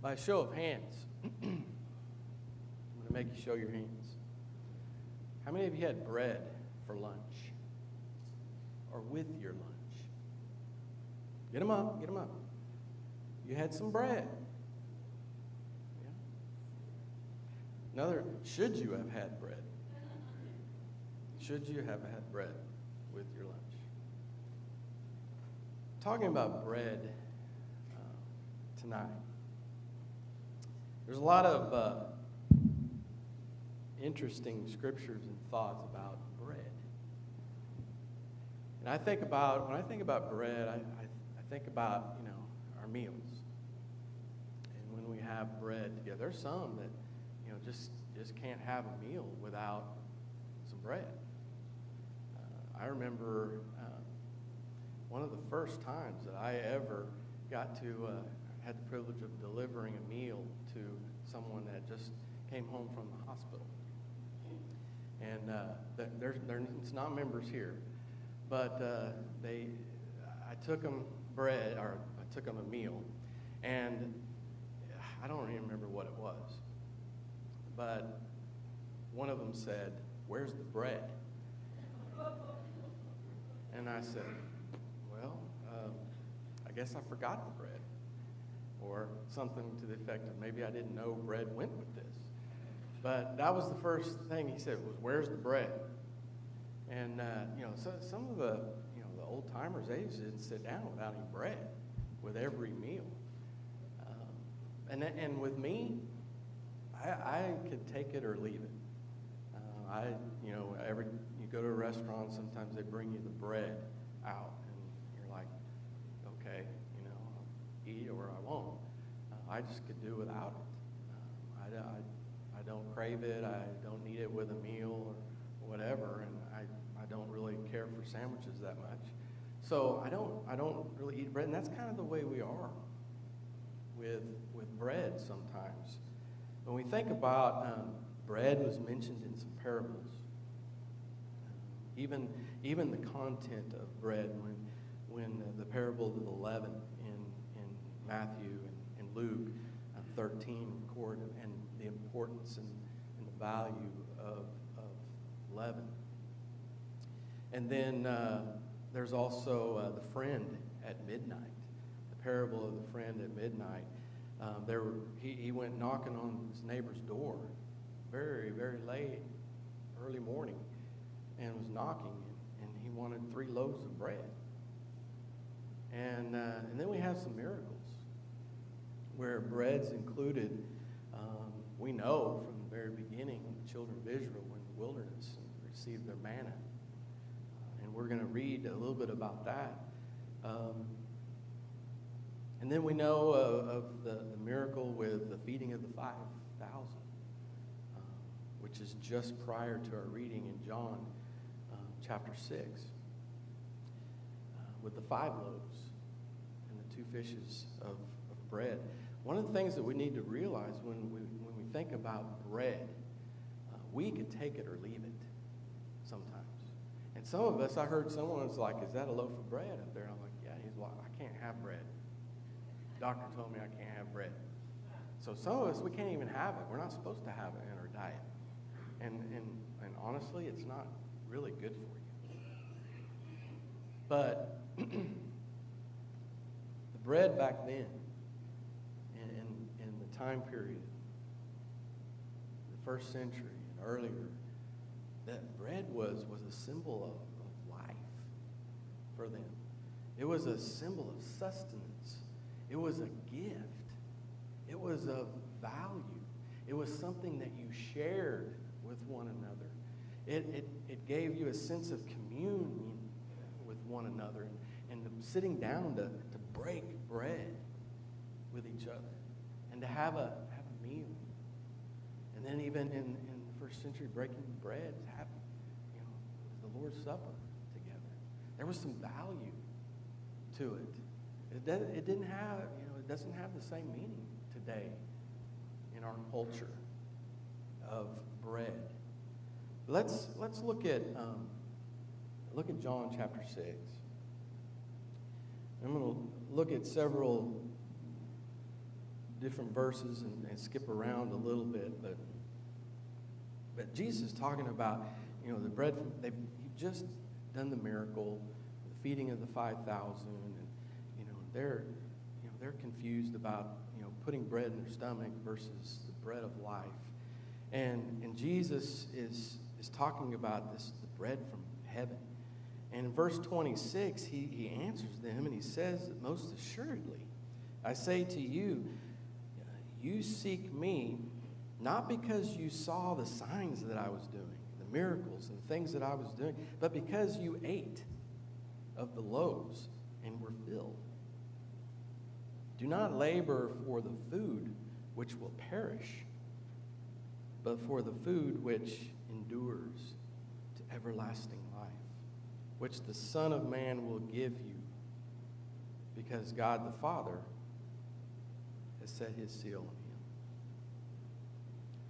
By a show of hands, I'm going to make you show your hands. How many of you had bread for lunch? Or with your lunch? Get them up, get them up. You had some bread. Yeah. Another, should you have had bread? Should you have had bread with your lunch? Talking about bread tonight. There's a lot of interesting scriptures and thoughts about bread. And when I think about bread, I think about, our meals. And when we have bread together, there's some that, just can't have a meal without some bread. I remember one of the first times that I ever got to had the privilege of delivering a meal to someone that just came home from the hospital. And it's not members here, but I took them bread, or I took them a meal, and I don't even remember what it was, but one of them said, "Where's the bread?" And I said, "Well, I guess I forgot the bread," or something to the effect of, maybe I didn't know bread went with this. But that was the first thing he said was, "Where's the bread?" And so some of the old timers, they didn't sit down without any bread with every meal. And with me, I could take it or leave it. You go to a restaurant, sometimes they bring you the bread out, and you're like, okay, I'll eat or I won't. I just could do without it. I don't crave it. I don't need it with a meal or whatever, and I don't really care for sandwiches that much. So I don't really eat bread, and that's kind of the way we are with bread sometimes. When we think about bread was mentioned in some parables. Even the content of bread, when the parable of the leaven in Matthew and Luke 13 record and the importance and the value of leaven. And then there's also the friend at midnight, the parable of the friend at midnight. He went knocking on his neighbor's door very, very late, early morning, and was knocking, and he wanted 3 loaves of bread. And then we have some miracles where bread's included. We know from the very beginning, the children of Israel were in the wilderness and received their manna. And we're going to read a little bit about that. And then we know of the miracle with the feeding of the 5,000, which is just prior to our reading in John chapter 6, with the 5 loaves and the 2 fishes of bread. One of the things that we need to realize when we think about bread, we could take it or leave it sometimes. And some of us, I heard someone was like, "Is that a loaf of bread up there?" I'm like, "Yeah." He's like, "I can't have bread. The doctor told me I can't have bread." So some of us, we can't even have it. We're not supposed to have it in our diet. And honestly, it's not really good for you. But the bread back then, in the time period, the first century and earlier, that bread was a symbol of life for them. It was a symbol of sustenance. It was a gift. It was of value. It was something that you shared with one another. It gave you a sense of communion with one another, and sitting down to break bread with each other and to have a meal. And then even in the first century, breaking bread, having the Lord's Supper together. There was some value to it. It didn't have, it doesn't have the same meaning today in our culture of bread. Let's look at John chapter 6. I'm going to look at several different verses and skip around a little bit, but Jesus is talking about, the bread. They've just done the miracle, the feeding of the 5,000, and they're confused about putting bread in their stomach versus the bread of life, and Jesus is talking about this, the bread from heaven. And in verse 26, he answers them and he says that most assuredly, I say to you, you seek me not because you saw the signs that I was doing, the miracles and things that I was doing, but because you ate of the loaves and were filled. Do not labor for the food which will perish, but for the food which endures to everlasting life, which the Son of Man will give you, because God the Father has set his seal on him.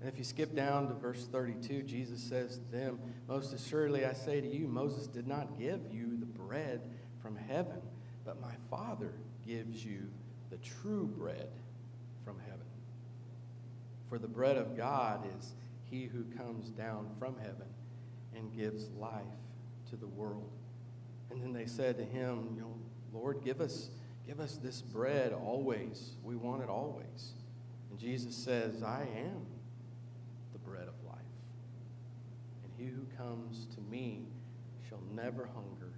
And if you skip down to verse 32, Jesus says to them, most assuredly I say to you, Moses did not give you the bread from heaven, but my Father gives you the true bread from heaven. For the bread of God is he who comes down from heaven and gives life to the world. And then they said to him, Lord, give us this bread always. We want it always. And Jesus says, I am the bread of life. And he who comes to me shall never hunger,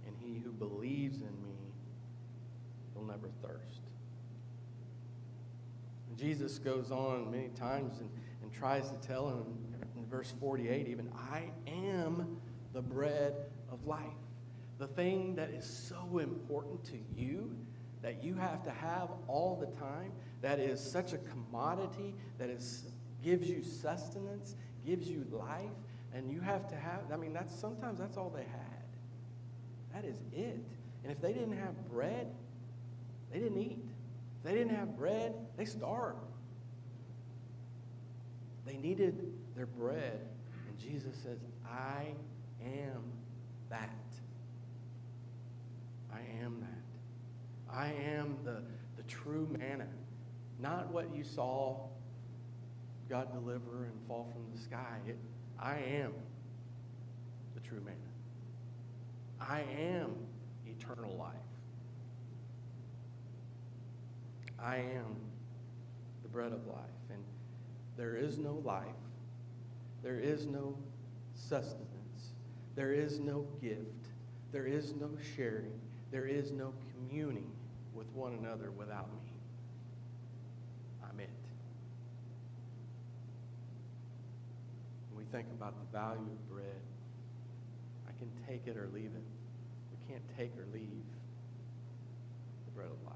and he who believes in me will never thirst. And Jesus goes on many times and tries to tell him in verse 48 even, I am the bread of life. The thing that is so important to you, that you have to have all the time, that is such a commodity, gives you sustenance, gives you life, and you have to have, sometimes that's all they had. That is it. And if they didn't have bread, they didn't eat. If they didn't have bread, they starved. They needed their bread, and Jesus says, I am that. I am that. I am the true manna. Not what you saw God deliver and fall from the sky. I am the true manna. I am eternal life. I am the bread of life. And there is no life. There is no sustenance. There is no gift. There is no sharing. There is no communing with one another without me. I'm it. When we think about the value of bread, I can take it or leave it. We can't take or leave the bread of life.